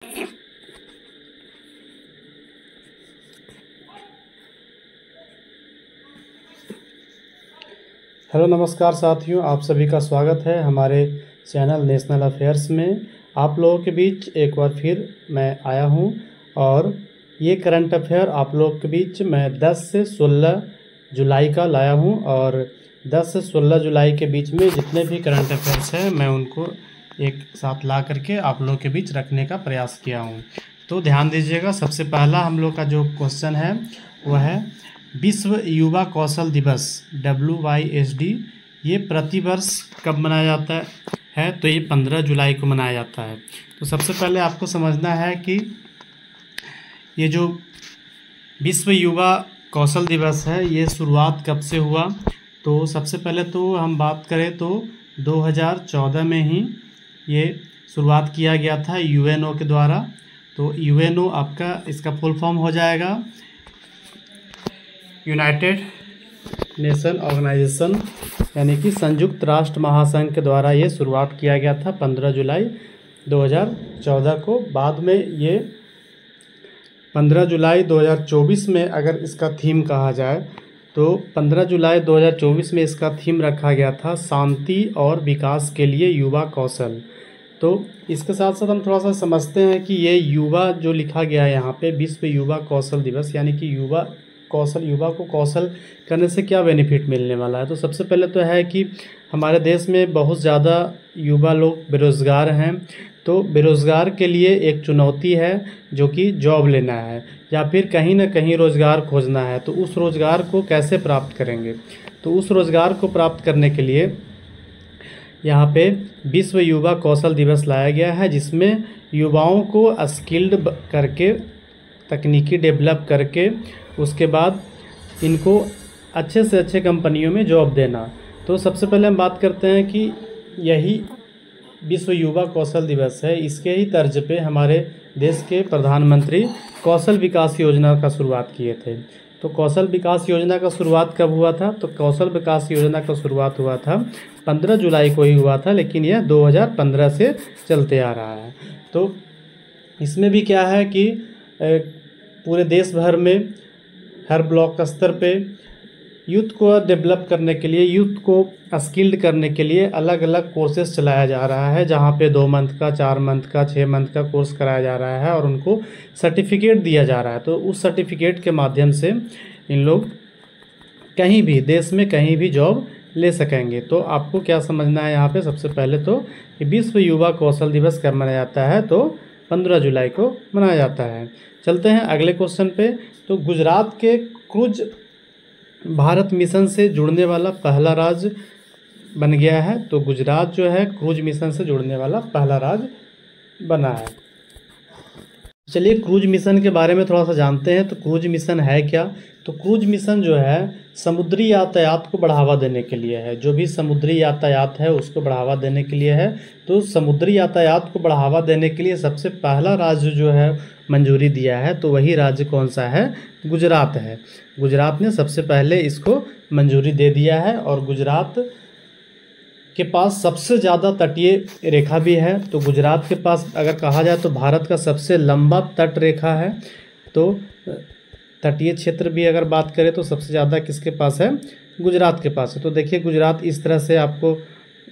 Hello नमस्कार साथियों, आप सभी का स्वागत है हमारे चैनल नेशनल अफेयर्स में। आप लोगों के बीच एक बार फिर मैं आया हूं और ये करंट अफेयर आप लोगों के बीच मैं 10 से 16 जुलाई का लाया हूं और 10 से 16 जुलाई के बीच में जितने भी करंट अफेयर्स हैं मैं उनको एक साथ ला करके आप लोगों के बीच रखने का प्रयास किया हूं। तो ध्यान दीजिएगा, सबसे पहला हम लोग का जो क्वेश्चन है वह है विश्व युवा कौशल दिवस WYSD ये प्रतिवर्ष कब मनाया जाता है? तो ये 15 जुलाई को मनाया जाता है। तो सबसे पहले आपको समझना है कि ये जो विश्व युवा कौशल दिवस है ये शुरुआत कब से हुआ। तो सबसे पहले तो हम बात करें तो 2014 में ही ये शुरुआत किया गया था UNO के द्वारा। तो UNO आपका इसका फुल फॉर्म हो जाएगा यूनाइटेड नेशन ऑर्गेनाइजेशन, यानी कि संयुक्त राष्ट्र महासंघ के द्वारा ये शुरुआत किया गया था 15 जुलाई 2014 को। बाद में ये 15 जुलाई 2024 में अगर इसका थीम कहा जाए तो 15 जुलाई 2024 में इसका थीम रखा गया था शांति और विकास के लिए युवा कौशल। तो इसके साथ साथ हम थोड़ा सा समझते हैं कि ये युवा जो लिखा गया है यहाँ पे विश्व युवा कौशल दिवस, यानी कि युवा को कौशल करने से क्या बेनिफिट मिलने वाला है। तो सबसे पहले तो है कि हमारे देश में बहुत ज़्यादा युवा लोग बेरोज़गार हैं। तो बेरोज़गार के लिए एक चुनौती है जो कि जॉब लेना है या फिर कहीं ना कहीं रोज़गार खोजना है। तो उस रोज़गार को कैसे प्राप्त करेंगे? तो उस रोज़गार को प्राप्त करने के लिए यहाँ पे विश्व युवा कौशल दिवस लाया गया है, जिसमें युवाओं को स्किल्ड करके तकनीकी डेवलप करके उसके बाद इनको अच्छे से अच्छे कंपनियों में जॉब देना। तो सबसे पहले हम बात करते हैं कि यही विश्व युवा कौशल दिवस है। इसके ही तर्ज पे हमारे देश के प्रधानमंत्री कौशल विकास योजना का शुरुआत किए थे। तो कौशल विकास योजना का शुरुआत कब हुआ था? तो कौशल विकास योजना का शुरुआत हुआ था 15 जुलाई को ही हुआ था, लेकिन यह 2015 से चलते आ रहा है। तो इसमें भी क्या है कि पूरे देश भर में हर ब्लॉक स्तर पे यूथ को डेवलप करने के लिए, यूथ को स्किल्ड करने के लिए अलग अलग कोर्सेज चलाया जा रहा है, जहाँ पे 2 मंथ का, 4 मंथ का, 6 मंथ का कोर्स कराया जा रहा है और उनको सर्टिफिकेट दिया जा रहा है। तो उस सर्टिफिकेट के माध्यम से इन लोग कहीं भी देश में कहीं भी जॉब ले सकेंगे। तो आपको क्या समझना है यहाँ पे? सबसे पहले तो कि विश्व युवा कौशल दिवस कब मनाया जाता है? तो 15 जुलाई को मनाया जाता है। चलते हैं अगले क्वेश्चन पे। तो गुजरात के क्रूज भारत मिशन से जुड़ने वाला पहला राज्य बन गया है। तो गुजरात जो है क्रूज मिशन से जुड़ने वाला पहला राज्य बना है। चलिए क्रूज मिशन के बारे में थोड़ा सा जानते हैं। तो क्रूज मिशन है क्या? तो क्रूज मिशन जो है समुद्री यातायात को बढ़ावा देने के लिए है। जो भी समुद्री यातायात है उसको बढ़ावा देने के लिए है। तो समुद्री यातायात को बढ़ावा देने के लिए सबसे पहला राज्य जो है मंजूरी दिया है, तो वही राज्य कौन सा है? गुजरात है। गुजरात ने सबसे पहले इसको मंजूरी दे दिया है और गुजरात के पास सबसे ज़्यादा तटीय रेखा भी है। तो गुजरात के पास अगर कहा जाए तो भारत का सबसे लंबा तट रेखा है। तो तटीय क्षेत्र भी अगर बात करें तो सबसे ज़्यादा किसके पास है? गुजरात के पास है। तो देखिए गुजरात इस तरह से आपको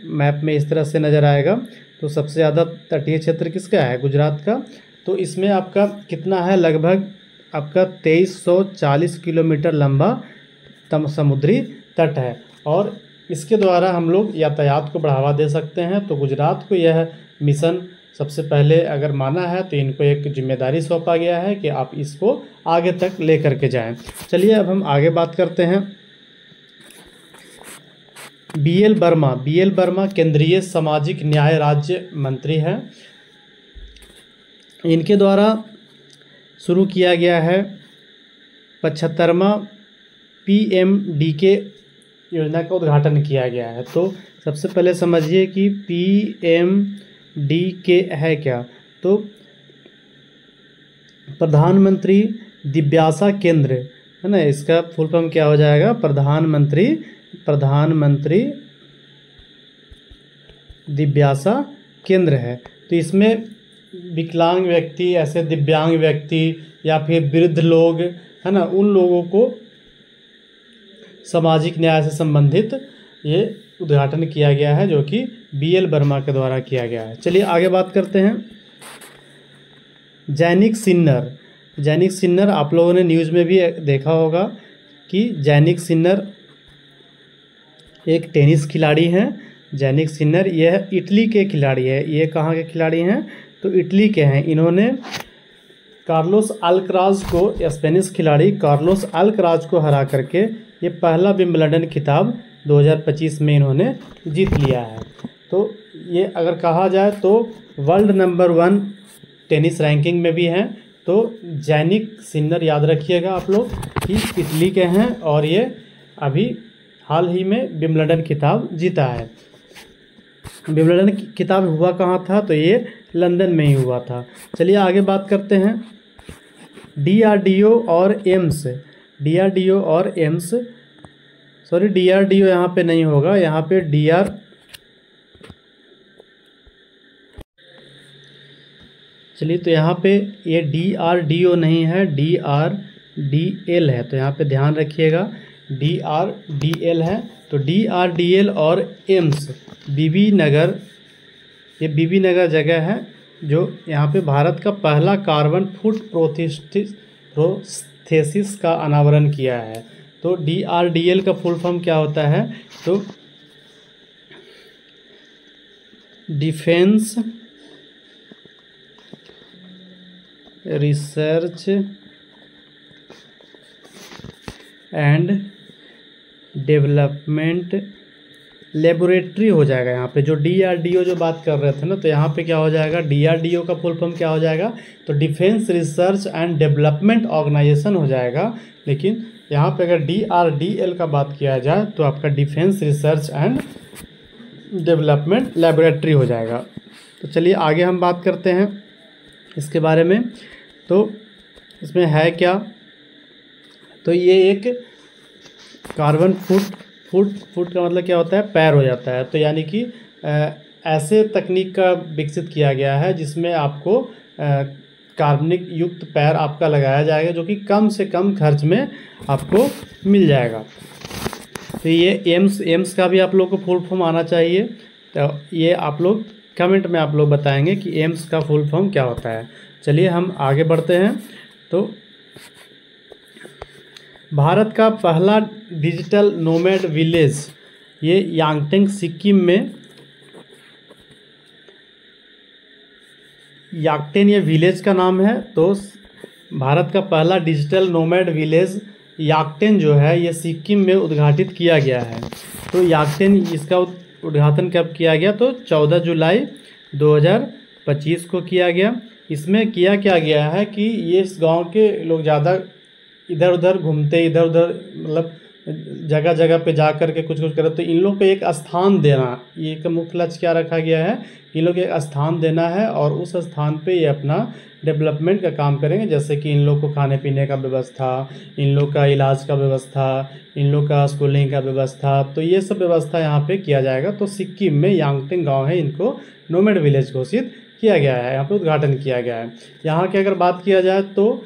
मैप में इस तरह से नज़र आएगा। तो सबसे ज़्यादा तटीय क्षेत्र किसका है? गुजरात का। तो इसमें आपका कितना है? लगभग आपका 2340 किलोमीटर लंबा समुद्री तट है और इसके द्वारा हम लोग यातायात को बढ़ावा दे सकते हैं। तो गुजरात को यह मिशन सबसे पहले अगर माना है तो इनको एक जिम्मेदारी सौंपा गया है कि आप इसको आगे तक ले करके जाएं। चलिए अब हम आगे बात करते हैं। BL वर्मा केंद्रीय सामाजिक न्याय राज्य मंत्री हैं। इनके द्वारा शुरू किया गया है 75वां PMDK योजना का उद्घाटन किया गया है। तो सबसे पहले समझिए कि PMDK है क्या? तो प्रधानमंत्री दिव्यासा केंद्र है ना, इसका फुल फॉर्म क्या हो जाएगा? प्रधानमंत्री दिव्यासा केंद्र है। तो इसमें विकलांग व्यक्ति, ऐसे दिव्यांग व्यक्ति या फिर वृद्ध लोग, है ना, उन लोगों को सामाजिक न्याय से संबंधित ये उद्घाटन किया गया है, जो कि BL वर्मा के द्वारा किया गया है। चलिए आगे बात करते हैं। जैनिक सिन्नर। जैनिक सिन्नर आप लोगों ने न्यूज़ में भी देखा होगा कि जैनिक सिन्नर एक टेनिस खिलाड़ी हैं। जैनिक सिन्नर यह इटली के खिलाड़ी है। ये कहाँ के खिलाड़ी हैं? तो इटली के हैं। इन्होंने कार्लोस अल्कराज को, स्पेनिश खिलाड़ी कार्लोस अल्कराज को हरा करके ये पहला विंबलडन खिताब 2025 में इन्होंने जीत लिया है। तो ये अगर कहा जाए तो वर्ल्ड नंबर 1 टेनिस रैंकिंग में भी हैं। तो जैनिक सिन्नर याद रखिएगा आप लोग कि इटली के हैं और ये अभी हाल ही में विंबलडन खिताब जीता है। विंबलडन खिताब हुआ कहाँ था? तो ये लंदन में ही हुआ था। चलिए आगे बात करते हैं। DRDO और एम्स। DRDO और एम्स, सॉरी DRDO यहाँ पे नहीं होगा, यहाँ पे चलिए तो यहाँ पे ये DRDO नहीं है, DRDL है। तो यहाँ पे ध्यान रखिएगा, DRDL है। तो DRDL और एम्स बीबी नगर, ये बीबी नगर जगह है जो यहाँ पे भारत का पहला कार्बन फुट प्रोस्थेसिस का अनावरण किया है। तो DRDL का फुल फॉर्म क्या होता है? तो defence research and development laboratory हो जाएगा यहाँ पे। जो DRDO जो बात कर रहे थे ना, तो यहाँ पे क्या हो जाएगा? DRDO का फुल फॉर्म क्या हो जाएगा? तो defence research and development organisation हो जाएगा। लेकिन यहाँ पे अगर DRDL का बात किया जाए तो आपका defence research and development laboratory हो जाएगा। तो चलिए आगे हम बात करते हैं इसके बारे में। तो इसमें है क्या? तो ये एक कार्बन फुट का मतलब क्या होता है? पैर हो जाता है। तो यानी कि ऐसे तकनीक का विकसित किया गया है जिसमें आपको कार्बनिक युक्त पैर आपका लगाया जाएगा, जो कि कम से कम खर्च में आपको मिल जाएगा। तो ये एम्स का भी आप लोग को फुल फॉर्म आना चाहिए। तो ये आप लोग कमेंट में आप लोग बताएंगे कि एम्स का फुल फॉर्म क्या होता है। चलिए हम आगे बढ़ते हैं। तो भारत का पहला डिजिटल नोमैड विलेज ये यांगटेंग सिक्किम में, याकटेन ये विलेज का नाम है। तो भारत का पहला डिजिटल नोमैड विलेज याकटेन जो है ये सिक्किम में उद्घाटित किया गया है। तो याकटेन इसका उद्घाटन कब किया गया? तो 14 जुलाई 2025 को किया गया। इसमें किया क्या गया है कि ये इस गांव के लोग ज़्यादा इधर उधर घूमते, इधर उधर मतलब जगह जगह पे जा कर के कुछ कुछ करे, तो इन लोग पे एक स्थान देना, ये का मुख्य लक्ष्य क्या रखा गया है? इन लोग एक स्थान देना है और उस स्थान पे ये अपना डेवलपमेंट का काम करेंगे। जैसे कि इन लोग को खाने पीने का व्यवस्था, इन लोग का इलाज का व्यवस्था, इन लोग का स्कूलिंग का व्यवस्था, तो ये सब व्यवस्था यहाँ पे किया जाएगा। तो सिक्किम में यांगटेंग गाँव है, इनको नोमैड विलेज घोषित किया गया है, यहाँ पे उद्घाटन किया गया है। यहाँ की अगर बात किया जाए तो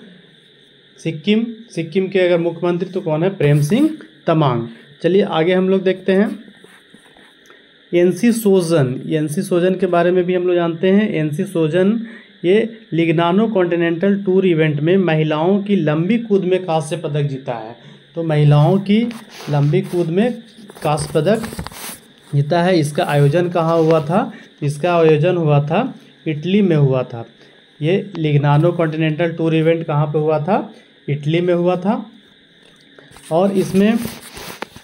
सिक्किम के अगर मुख्यमंत्री तो कौन है? प्रेम सिंह तमांग। चलिए आगे हम लोग देखते हैं। एनसी सोजन के बारे में भी हम लोग जानते हैं। एनसी सोजन ये लिग्नानो कॉन्टिनेंटल टूर इवेंट में महिलाओं की लंबी कूद में कांस्य पदक जीता है। तो महिलाओं की लंबी कूद में कांस्य पदक जीता है। इसका आयोजन कहाँ हुआ था? इसका आयोजन हुआ था इटली में हुआ था। ये लिग्नानो कॉन्टिनेंटल टूर इवेंट कहाँ पे हुआ था? इटली में हुआ था। और इसमें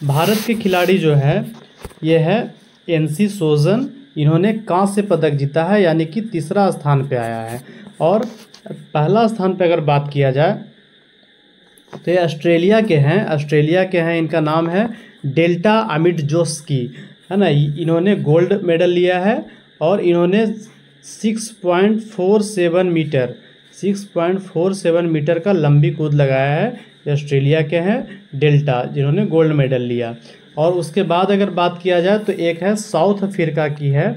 भारत के खिलाड़ी जो है ये है एनसी सोजन, इन्होंने कांस्य पदक जीता है, यानी कि तीसरा स्थान पे आया है। और पहला स्थान पे अगर बात किया जाए तो ये ऑस्ट्रेलिया के हैं, इनका नाम है डेल्टा अमिडजोस्की, है ना। इन्होंने गोल्ड मेडल लिया है और इन्होंने 6.47 मीटर का लंबी कूद लगाया है। ये ऑस्ट्रेलिया के हैं डेल्टा, जिन्होंने गोल्ड मेडल लिया। और उसके बाद अगर बात किया जाए तो एक है साउथ अफ्रीका की है,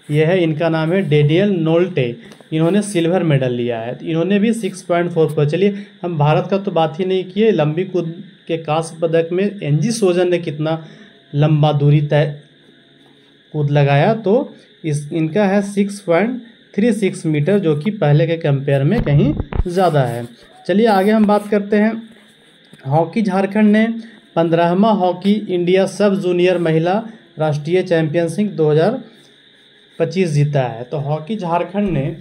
ये है, इनका नाम है डेनियल नोल्टे। इन्होंने सिल्वर मेडल लिया है। इन्होंने भी 6.4 चलिए हम भारत का तो बात ही नहीं किए। लंबी कूद के कांस्य पदक में एनजी सोजन ने कितना लंबा दूरी तय कूद लगाया, तो इनका है 6.36 मीटर, जो कि पहले के कंपेयर में कहीं ज़्यादा है। चलिए आगे हम बात करते हैं। हॉकी झारखंड ने 15वां हॉकी इंडिया सब जूनियर महिला राष्ट्रीय चैंपियनशिप 2025 जीता है। तो हॉकी झारखंड ने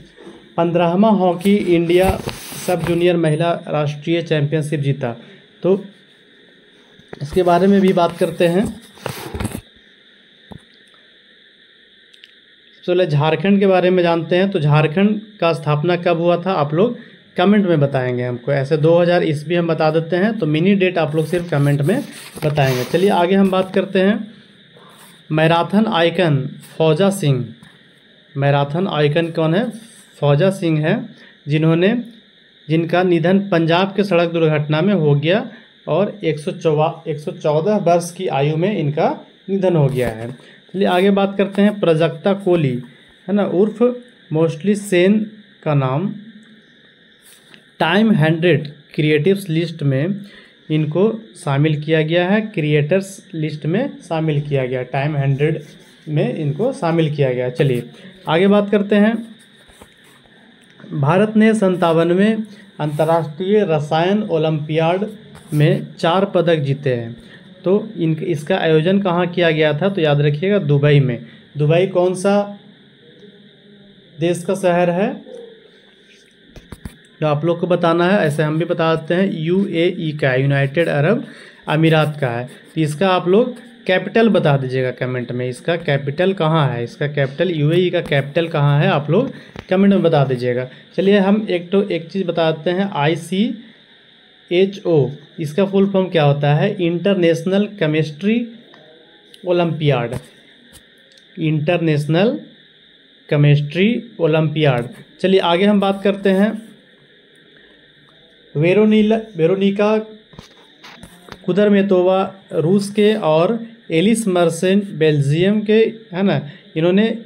15वां हॉकी इंडिया सब जूनियर महिला राष्ट्रीय चैंपियनशिप जीता। तो इसके बारे में भी बात करते हैं। चलो झारखंड के बारे में जानते हैं। तो झारखंड का स्थापना कब हुआ था, आप लोग कमेंट में बताएंगे हमको। ऐसे 2000 ईस्वी हम बता देते हैं, तो मिनी डेट आप लोग सिर्फ कमेंट में बताएंगे। चलिए आगे हम बात करते हैं। मैराथन आइकन फौजा सिंह। मैराथन आइकन कौन है? फौजा सिंह है, जिनका निधन पंजाब के सड़क दुर्घटना में हो गया और 114 वर्ष की आयु में इनका निधन हो गया है। चलिए आगे बात करते हैं। प्राजक्ता कोली है ना, उर्फ मोस्टली सेन का नाम टाइम 100 क्रिएटिव्स लिस्ट में इनको शामिल किया गया है। क्रिएटर्स लिस्ट में शामिल किया गया, टाइम 100 में इनको शामिल किया गया। चलिए आगे बात करते हैं। भारत ने 57वें अंतर्राष्ट्रीय रसायन ओलंपियाड में 4 पदक जीते हैं। तो इसका आयोजन कहाँ किया गया था? तो याद रखिएगा दुबई में। दुबई कौन सा देश का शहर है, तो आप लोग को बताना है। ऐसे हम भी बता देते हैं, यूएई का है, यूनाइटेड अरब अमीरात का है। तो इसका आप लोग कैपिटल बता दीजिएगा कमेंट में, इसका कैपिटल कहाँ है, इसका कैपिटल यूएई का कैपिटल कहाँ है, आप लोग कमेंट में बता दीजिएगा। चलिए हम एक चीज़ बता देते हैं। ICHO इसका फुल फॉर्म क्या होता है? International chemistry olympiad. International chemistry olympiad. चलिए आगे हम बात करते हैं। वेरोनिका कुदरमेतोवा रूस के और एलिस मर्सेन बेल्जियम के, है ना, इन्होंने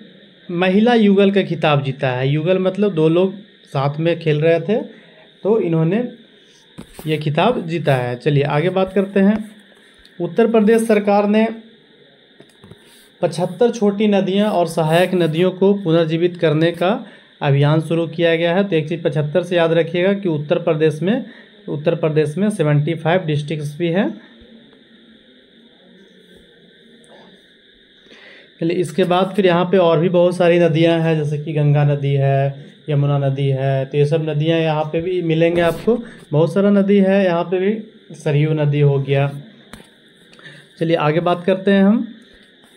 महिला युगल का खिताब जीता है। युगल मतलब 2 लोग साथ में खेल रहे थे, तो इन्होंने ये खिताब जीता है। चलिए आगे बात करते हैं। उत्तर प्रदेश सरकार ने 75 छोटी नदियां और सहायक नदियों को पुनर्जीवित करने का अभियान शुरू किया गया है। तो एक चीज़ 75 से याद रखिएगा कि उत्तर प्रदेश में 75 डिस्ट्रिक्ट्स भी हैं। चलिए इसके बाद फिर यहाँ पे और भी बहुत सारी नदियाँ हैं, जैसे कि गंगा नदी है, यमुना नदी है। तो ये सब नदियाँ यहाँ पे भी मिलेंगे आपको। बहुत सारा नदी है यहाँ पे भी, सरयू नदी हो गया। चलिए आगे बात करते हैं हम।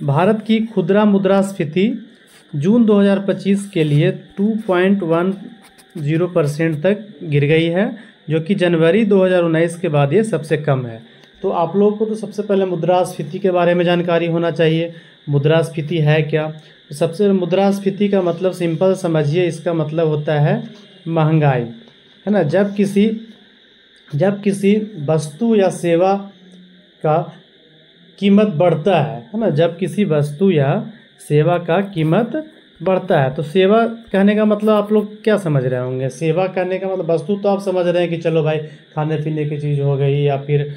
भारत की खुदरा मुद्रास्फीति जून 2025 के लिए 2.10% तक गिर गई है, जो कि जनवरी 2019 के बाद ये सबसे कम है। तो आप लोगों को तो सबसे पहले मुद्रास्फीति के बारे में जानकारी होना चाहिए। मुद्रास्फीति है क्या? तो सबसे मुद्रास्फीति का मतलब सिंपल समझिए, इसका मतलब होता है महंगाई, है ना। जब किसी वस्तु या सेवा का कीमत बढ़ता है ना, जब किसी वस्तु या सेवा का कीमत बढ़ता है। तो सेवा कहने का मतलब आप लोग क्या समझ रहे होंगे? सेवा कहने का मतलब वस्तु तो आप समझ रहे हैं कि चलो भाई खाने पीने की चीज़ हो गई, या फिर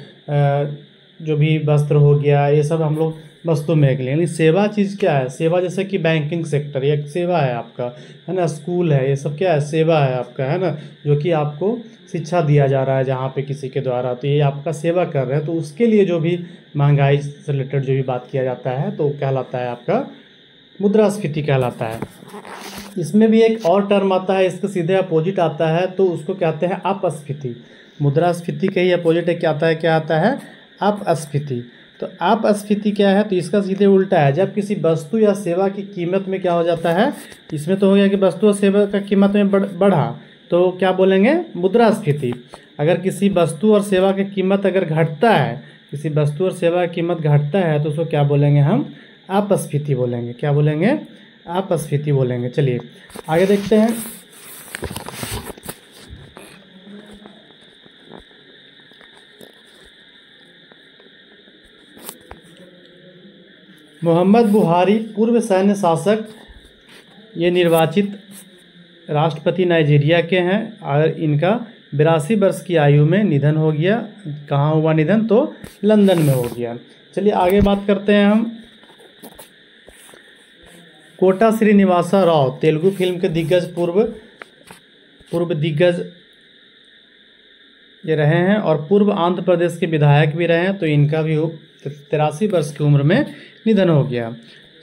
जो भी वस्त्र हो गया, ये सब हम लोग वस्तु में एक लेंगे। सेवा चीज़ क्या है? सेवा जैसे कि बैंकिंग सेक्टर, ये सेवा है आपका, है ना। स्कूल है, ये सब क्या है? सेवा है आपका, है ना, जो कि आपको शिक्षा दिया जा रहा है जहाँ पे किसी के द्वारा, तो ये आपका सेवा कर रहे हैं। तो उसके लिए जो भी महंगाई से रिलेटेड जो भी बात किया जाता है, तो कहलाता है आपका मुद्रास्फीति कहलाता है। इसमें भी एक और टर्म आता है, इसके सीधे अपोजिट आता है, तो उसको कहते हैं अपस्फीति। मुद्रास्फीति के ही अपोजिट क्या आता है? अपस्फीति। तो अपस्फीति क्या है? तो इसका सीधे उल्टा है। जब किसी वस्तु या सेवा की कीमत में क्या हो जाता है, इसमें तो हो गया कि वस्तु और सेवा का कीमत में बढ़ा, तो क्या बोलेंगे? मुद्रास्फीति। अगर किसी वस्तु और सेवा की कीमत अगर घटता है, किसी वस्तु और सेवा की कीमत घटता है, तो उसको क्या बोलेंगे? हम अपस्फीति बोलेंगे। क्या बोलेंगे? अपस्फीति बोलेंगे। चलिए आगे देखते हैं। मोहम्मद बुहारी पूर्व सैन्य शासक ये निर्वाचित राष्ट्रपति नाइजीरिया के हैं और इनका 82 वर्ष की आयु में निधन हो गया। कहाँ हुआ निधन? तो लंदन में हो गया। चलिए आगे बात करते हैं हम। कोटा श्रीनिवास राव तेलुगु फिल्म के दिग्गज पूर्व दिग्गज ये रहे हैं और पूर्व आंध्र प्रदेश के विधायक भी रहे हैं। तो इनका भी 83 वर्ष की उम्र में निधन हो गया।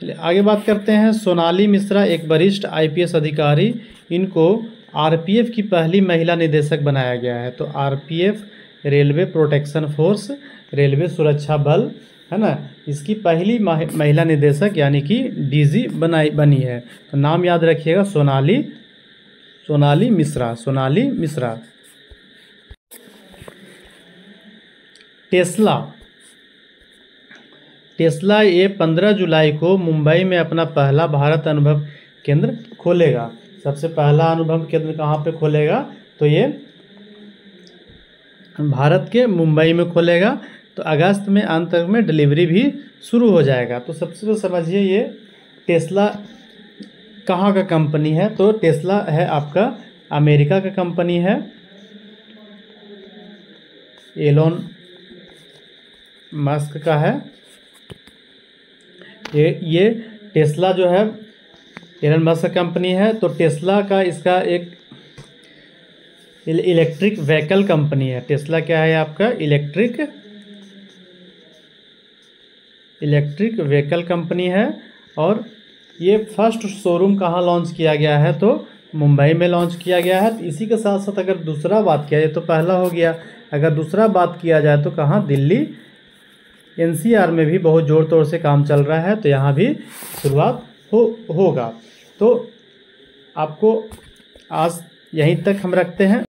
चलिए आगे बात करते हैं। सोनाली मिश्रा एक वरिष्ठ IPS अधिकारी, इनको RPF की पहली महिला निदेशक बनाया गया है। तो RPF railway protection force, railway सुरक्षा बल है ना, इसकी पहली महिला निदेशक यानी कि DG बनी है। तो नाम याद रखिएगा, सोनाली मिश्रा। टेस्ला ये 15 जुलाई को मुंबई में अपना पहला भारत अनुभव केंद्र खोलेगा। सबसे पहला अनुभव केंद्र कहाँ पे खोलेगा? तो ये भारत के मुंबई में खोलेगा। तो अगस्त में अंत तक में डिलीवरी भी शुरू हो जाएगा। तो सबसे पहले समझिए ये टेस्ला कहाँ का कंपनी है? तो टेस्ला है आपका अमेरिका का कंपनी है। एलोन मस्क का है ये टेस्ला जो है एलन मस्क कंपनी है। तो टेस्ला का इसका एक इलेक्ट्रिक व्हीकल कंपनी है। टेस्ला क्या है आपका? इलेक्ट्रिक व्हीकल कंपनी है। और ये फर्स्ट शोरूम कहाँ लॉन्च किया गया है? तो मुंबई में लॉन्च किया गया है। तो इसी के साथ साथ अगर दूसरा बात किया जाए तो पहला हो गया, अगर दूसरा बात किया जाए तो कहाँ? दिल्ली NCR में भी बहुत ज़ोर तोर से काम चल रहा है। तो यहाँ भी शुरुआत होगा। तो आपको आज यहीं तक हम रखते हैं।